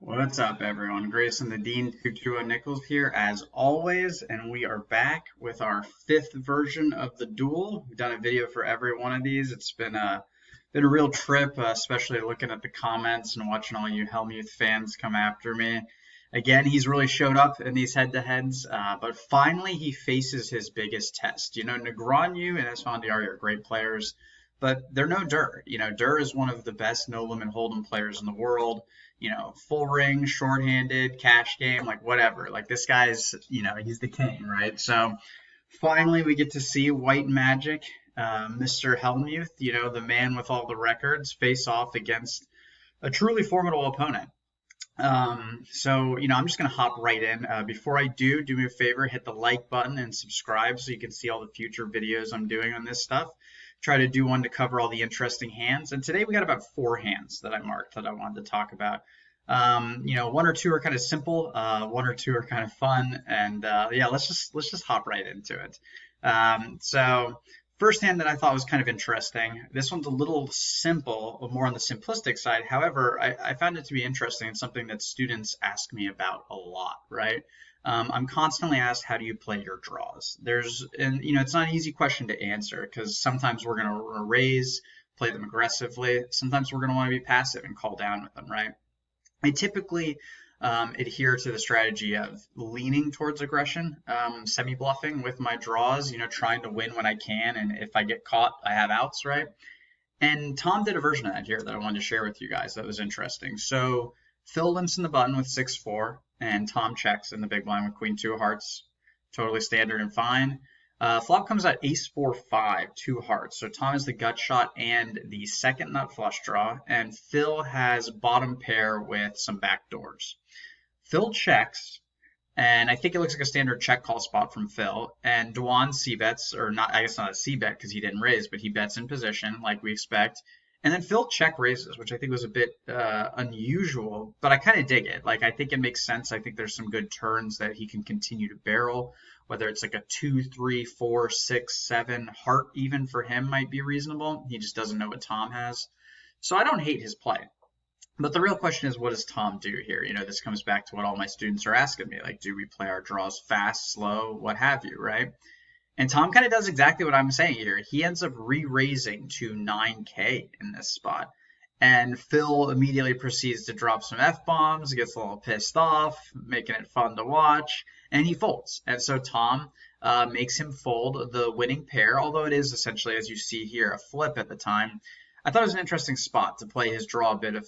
What's up, everyone? Grayson the Dean 220 Nichols here, as always, and we are back with our fifth version of the duel. We've done a video for every one of these. It's been a real trip, especially looking at the comments and watching all you Hellmuth fans come after me. Again, he's really showed up in these head-to-heads, but finally he faces his biggest test. Negreanu and Esfandiari are great players, but they're no Durr. Durr is one of the best no-limit hold'em players in the world. Full ring, shorthanded, cash game, like whatever. Like this guy's, he's the king, right? So finally we get to see White Magic, Mr. Hellmuth, the man with all the records, face off against a truly formidable opponent. I'm just going to hop right in. Before I do me a favor, hit the like button and subscribe so you can see all the future videos I'm doing on this stuff. Try to do one to cover all the interesting hands. And today we got about 4 hands that I marked that I wanted to talk about. One or two are kind of simple, one or two are kind of fun, and let's just hop right into it. First hand that I thought was kind of interesting. This one's a little simple, more on the simplistic side. However, I found it to be interesting and something that students ask me about a lot, right? I'm constantly asked, how do you play your draws? It's not an easy question to answer because sometimes we're going to raise, play them aggressively. Sometimes we're going to want to be passive and call down with them, right? I typically adhere to the strategy of leaning towards aggression, semi-bluffing with my draws, trying to win when I can. And if I get caught, I have outs, right? And Tom did a version of that here that I wanted to share with you guys that was interesting. So Phil limps in the button with 6-4, and Tom checks in the big blind with Queen 2 of hearts. Totally standard and fine. Flop comes out Ace-4-5, 2 hearts. So Tom has the gut shot and the second nut flush draw, and Phil has bottom pair with some back doors. Phil checks, and I think it looks like a standard check call spot from Phil. And Dwan c-bets, or not, I guess not a c-bet because he didn't raise, but he bets in position like we expect. And then Phil check raises, which I think was a bit unusual, but I kind of dig it. Like, I think it makes sense. I think there's some good turns that he can continue to barrel, whether it's like a 2, 3, 4, 6, 7 heart even for him might be reasonable. He just doesn't know what Tom has. So I don't hate his play. But the real question is, what does Tom do here? This comes back to what all my students are asking me. Like, do we play our draws fast, slow, what have you, right? And Tom kind of does exactly what I'm saying here. He ends up re-raising to 9K in this spot. And Phil immediately proceeds to drop some F-bombs, gets a little pissed off, making it fun to watch, and he folds. And so Tom makes him fold the winning pair, although it is essentially, as you see here, a flip at the time. I thought it was an interesting spot to play his draw a bit of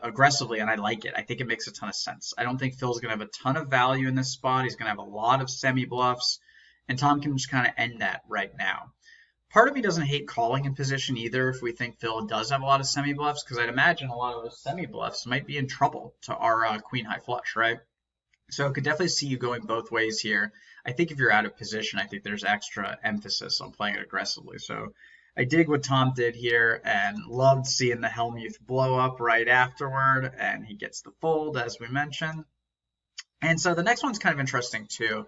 aggressively, and I like it. I think it makes a ton of sense. I don't think Phil's going to have a ton of value in this spot. He's going to have a lot of semi-bluffs. And Tom can just kind of end that right now. Part of me doesn't hate calling in position either if we think Phil does have a lot of semi-bluffs, because I'd imagine a lot of those semi-bluffs might be in trouble to our queen high flush, right? So I could definitely see you going both ways here. I think if you're out of position, I think there's extra emphasis on playing it aggressively. So I dig what Tom did here and loved seeing the Hellmuth blow up right afterward, and he gets the fold, as we mentioned. And so the next one's kind of interesting too.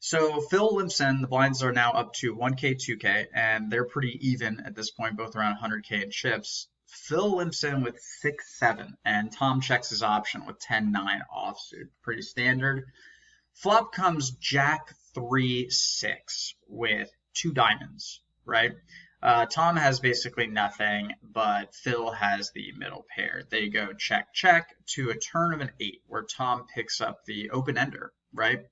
So Phil limps in, the blinds are now up to 1K, 2K, and they're pretty even at this point, both around 100K in chips. Phil limps in with 6-7, and Tom checks his option with 10-9 offsuit. Pretty standard. Flop comes Jack 3-6 with 2 diamonds, right? Tom has basically nothing, but Phil has the middle pair. They go check, check to a turn of an 8, where Tom picks up the open ender, right?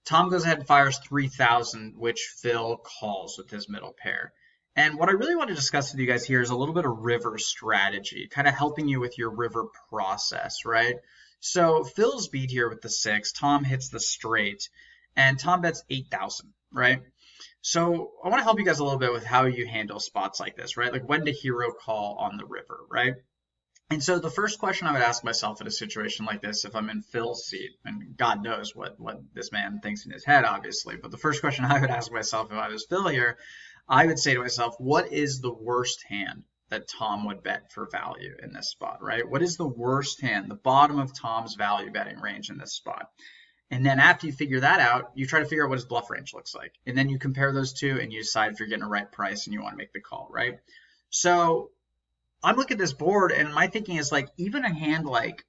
Tom goes ahead and fires 3,000, which Phil calls with his middle pair. And what I really want to discuss with you guys here is a little bit of river strategy, kind of helping you with your river process, right? So Phil's beat here with the 6, Tom hits the straight, and Tom bets 8,000, right? So I want to help you guys a little bit with how you handle spots like this, right? Like when to hero call on the river, right? And so the first question I would ask myself in a situation like this, if I'm in Phil's seat, and God knows what this man thinks in his head, obviously, but the first question I would ask myself if I was Phil here, I would say to myself, what is the worst hand that Tom would bet for value in this spot, right? What is the worst hand, the bottom of Tom's value betting range in this spot? And then after you figure that out, you try to figure out what his bluff range looks like. And then you compare those two and you decide if you're getting a right price and you want to make the call, right? So I'm looking at this board and my thinking is like, even a hand like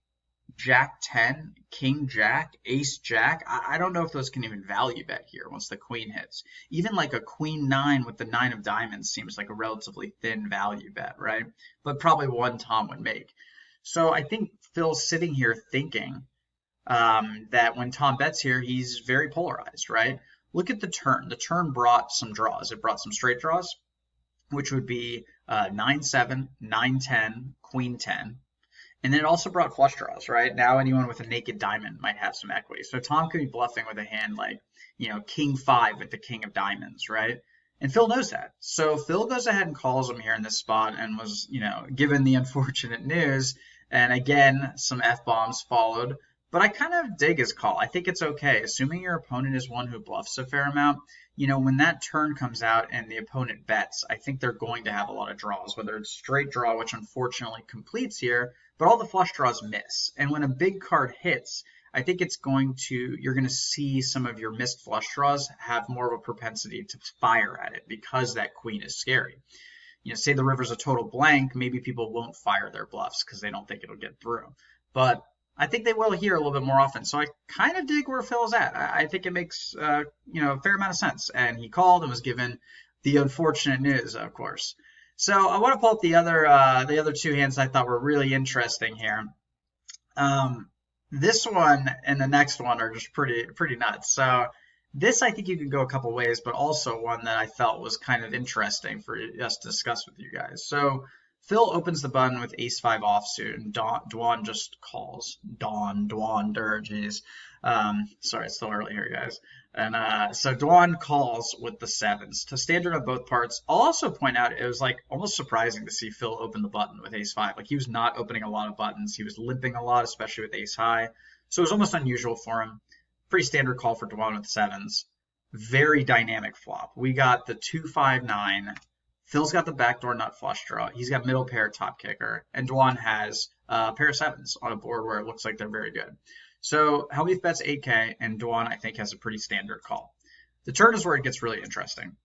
Jack 10, King Jack, Ace Jack. I don't know if those can even value bet here once the queen hits. Even like a Queen 9 with the 9 of diamonds seems like a relatively thin value bet, right? But probably one Tom would make. So I think Phil's sitting here thinking that when Tom bets here, he's very polarized, right? Look at the turn. The turn brought some draws. It brought some straight draws, which would be 9-7, 9-10, Queen 10. And then it also brought flush draws, right? Now anyone with a naked diamond might have some equity. So Tom could be bluffing with a hand like, King 5 with the King of diamonds, right? And Phil knows that. So Phil goes ahead and calls him here in this spot and was, given the unfortunate news. And again, some F-bombs followed. But I kind of dig his call. I think it's okay. Assuming your opponent is one who bluffs a fair amount, when that turn comes out and the opponent bets, I think they're going to have a lot of draws, whether it's straight draw, which unfortunately completes here, but all the flush draws miss. And when a big card hits, I think you're going to see some of your missed flush draws have more of a propensity to fire at it because that queen is scary. Say the river's a total blank, maybe people won't fire their bluffs because they don't think it'll get through. But I think they will here a little bit more often. So I kind of dig where Phil's at. I think it makes a fair amount of sense. And he called and was given the unfortunate news, of course. So I want to pull up the other two hands I thought were really interesting here. This one and the next one are just pretty nuts. So this I think you can go a couple ways, but also one that I felt was kind of interesting for us to discuss with you guys. So Phil opens the button with ace-5 offsuit, and Dwan just calls. Dwan, Durr, geez. Sorry, it's still early here, guys. And so Dwan calls with the sevens to standard on both parts. I'll also point out it was like almost surprising to see Phil open the button with ace-5. Like he was not opening a lot of buttons. He was limping a lot, especially with ace-high. So it was almost unusual for him. Pretty standard call for Dwan with sevens. Very dynamic flop. We got the 2-5-9. Phil's got the backdoor nut flush draw. He's got middle pair top kicker. And Dwan has a pair of sevens on a board where it looks like they're very good. So Hellmuth bets 8K, and Dwan, I think, has a pretty standard call. The turn is where it gets really interesting.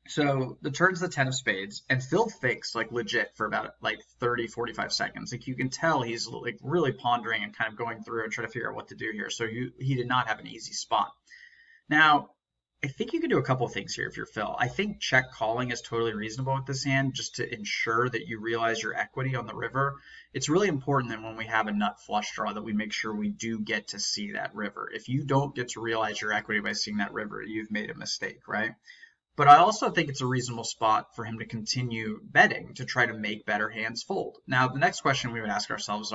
So the turn's the 10 of spades, and Phil thinks like legit for about like 30, 45 seconds. Like you can tell he's like really pondering and kind of going through and trying to figure out what to do here. So he did not have an easy spot. Now, I think you can do a couple of things here if you're Phil. I think check calling is totally reasonable with this hand just to ensure that you realize your equity on the river. It's really important that when we have a nut flush draw that we make sure we do get to see that river. If you don't get to realize your equity by seeing that river, you've made a mistake, right? But I also think it's a reasonable spot for him to continue betting to try to make better hands fold. Now, the next question we would ask ourselves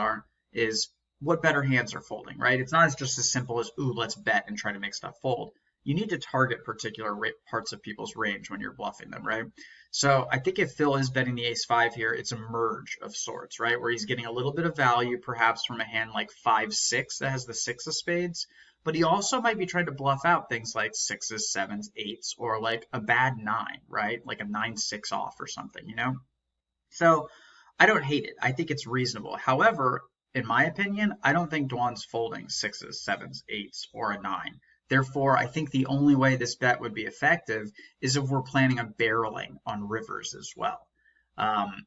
is what better hands are folding, right? It's not just as simple as, ooh, let's bet and try to make stuff fold. You need to target particular parts of people's range when you're bluffing them, right? So I think if Phil is betting the ace-5 here, it's a merge of sorts, right? Where he's getting a little bit of value perhaps from a hand like 5-6 that has the 6 of spades, but he also might be trying to bluff out things like 6s, 7s, 8s, or like a bad 9, right? Like a 9-6 off or something, So I don't hate it. I think it's reasonable. However, in my opinion, I don't think Dwan's folding 6s, 7s, 8s, or a 9. Therefore, I think the only way this bet would be effective is if we're planning on barreling on rivers as well.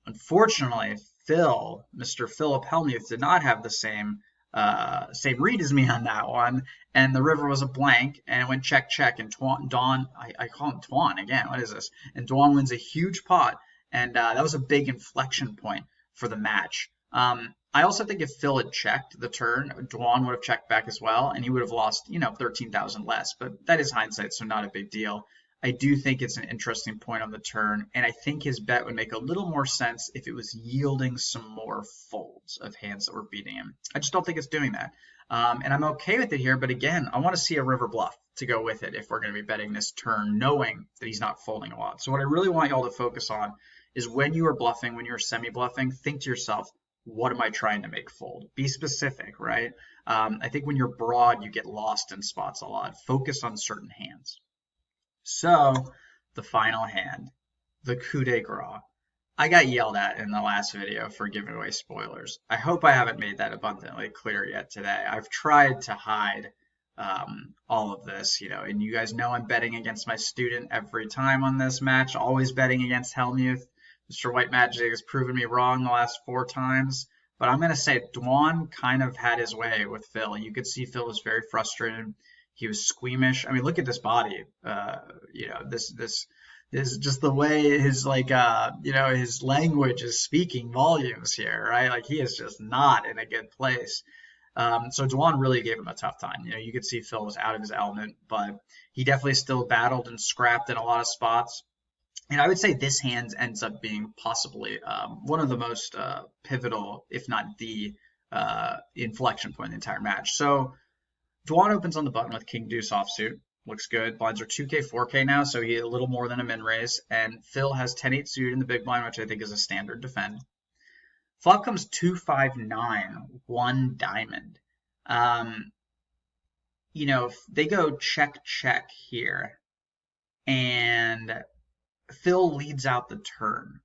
Unfortunately, Mr. Philip Hellmuth, did not have the same read as me on that one, and the river was a blank, and it went check, check, and Dwan, I call him Dwan again, what is this? And Dwan wins a huge pot, and that was a big inflection point for the match. I also think if Phil had checked the turn, Dwan would have checked back as well, and he would have lost, 13,000 less. But that is hindsight, so not a big deal. I do think it's an interesting point on the turn, and I think his bet would make a little more sense if it was yielding some more folds of hands that were beating him. I just don't think it's doing that. And I'm okay with it here, but again, I want to see a river bluff to go with it if we're going to be betting this turn, knowing that he's not folding a lot. So what I really want y'all to focus on is when you are bluffing, when you're semi-bluffing, think to yourself, what am I trying to make fold? Be specific, right? I think when you're broad, you get lost in spots a lot. Focus on certain hands. So the final hand, the coup de grace. I got yelled at in the last video for giving away spoilers. I hope I haven't made that abundantly clear yet today. I've tried to hide all of this, and you guys know I'm betting against my student every time on this match, always betting against Hellmuth. Mr. White Magic has proven me wrong the last 4 times, But I'm going to say Dwan kind of had his way with Phil. You could see Phil was very frustrated. He was squeamish. I mean, look at this body. This just the way his his language is speaking volumes here, right? Like he is just not in a good place. So Dwan really gave him a tough time. You could see Phil was out of his element, but he definitely still battled and scrapped in a lot of spots. And I would say this hand ends up being possibly one of the most pivotal, if not the inflection point in the entire match. So Dwan opens on the button with King Deuce offsuit. Looks good. Blinds are 2K, 4K now, so he a little more than a min raise. And Phil has 10-8 suited in the big blind, which I think is a standard defend. Flop comes 2-5-9, 1 diamond. They go check, check here. And Phil leads out the turn.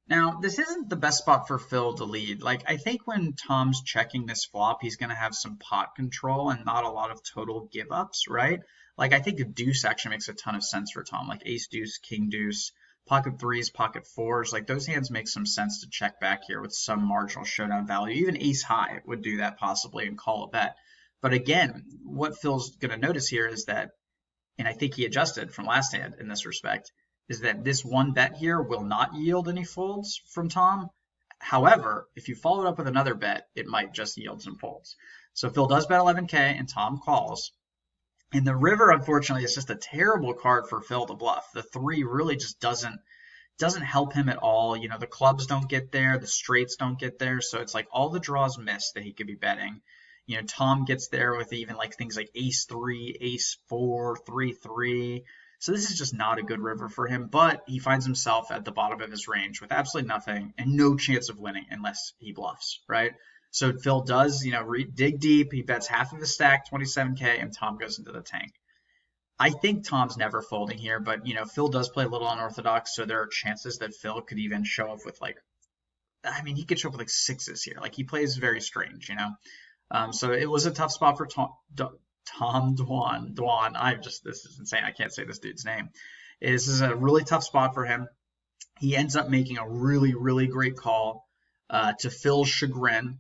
Now, this isn't the best spot for Phil to lead. Like, I think when Tom's checking this flop, he's going to have some pot control and not a lot of total give-ups, right? Like, I think a deuce actually makes a ton of sense for Tom. Like, ace deuce, king deuce, pocket threes, pocket fours. Like, those hands make some sense to check back here with some marginal showdown value. Even ace high would do that possibly and call a bet. But again, what Phil's going to notice here is that, and I think he adjusted from last hand in this respect, is that this one bet here will not yield any folds from Tom. However, if you follow it up with another bet, it might just yield some folds. So Phil does bet 11K and Tom calls. And the river, unfortunately, is just a terrible card for Phil to bluff. The 3 really just doesn't help him at all. The clubs don't get there, the straights don't get there. So it's like all the draws miss that he could be betting. Tom gets there with even like things like ace 3, ace 4, 3-3. So this is just not a good river for him, but he finds himself at the bottom of his range with absolutely nothing and no chance of winning unless he bluffs, right? So Phil does, dig deep. He bets half of his stack, 27K, and Tom goes into the tank. I think Tom's never folding here, but, Phil does play a little unorthodox, so there are chances that Phil could even show up with he could show up with sixes here. Like, he plays very strange, So it was a tough spot for Tom Dwan. This is insane. I can't say this dude's name. This is a really tough spot for him. He ends up making a really, really great call to Phil's chagrin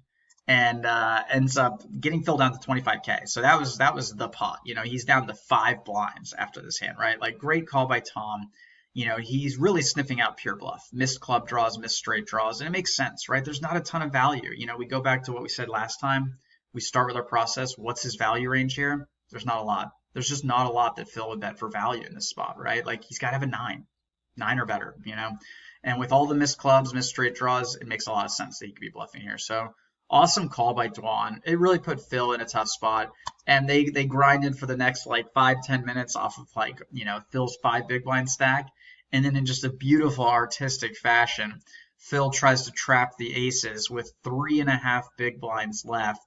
and ends up getting Phil down to 25K. So that was the pot. He's down to 5 blinds after this hand, right? Like, great call by Tom. He's really sniffing out pure bluff, missed club draws, missed straight draws, and it makes sense, right? There's not a ton of value. We go back to what we said last time. We start with our process. What's his value range here? There's not a lot. There's just not a lot that Phil would bet for value in this spot, right? Like, he's got to have a 9 or better, And with all the missed clubs, missed straight draws, it makes a lot of sense that he could be bluffing here. So awesome call by Dwan. It really put Phil in a tough spot. And they grinded for the next 5-10 minutes off of Phil's 5 big blind stack. And then in just a beautiful artistic fashion, Phil tries to trap the aces with 3.5 big blinds left.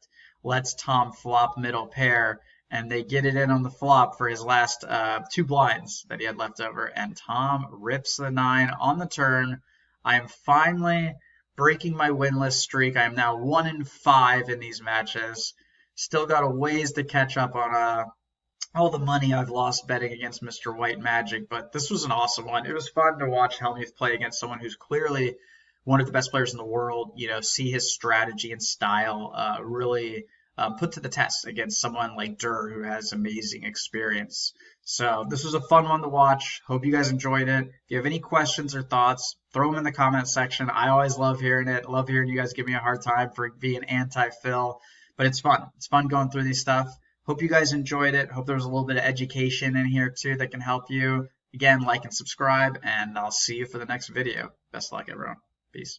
Lets Tom flop middle pair, and they get it in on the flop for his last 2 blinds that he had left over, and Tom rips the 9 on the turn. I am finally breaking my winless streak. I am now 1-5 in these matches. Still got a ways to catch up on all the money I've lost betting against Mr. White Magic, but this was an awesome one. It was fun to watch Hellmuth play against someone who's clearly one of the best players in the world, see his strategy and style really put to the test against someone like Durr, who has amazing experience. So this was a fun one to watch. Hope you guys enjoyed it. If you have any questions or thoughts, throw them in the comment section. I always love hearing it. I love hearing you guys give me a hard time for being anti-Phil, but it's fun. It's fun going through these stuff. Hope you guys enjoyed it. Hope there was a little bit of education in here too that can help you. Again, like and subscribe, and I'll see you for the next video. Best of luck, everyone. Peace.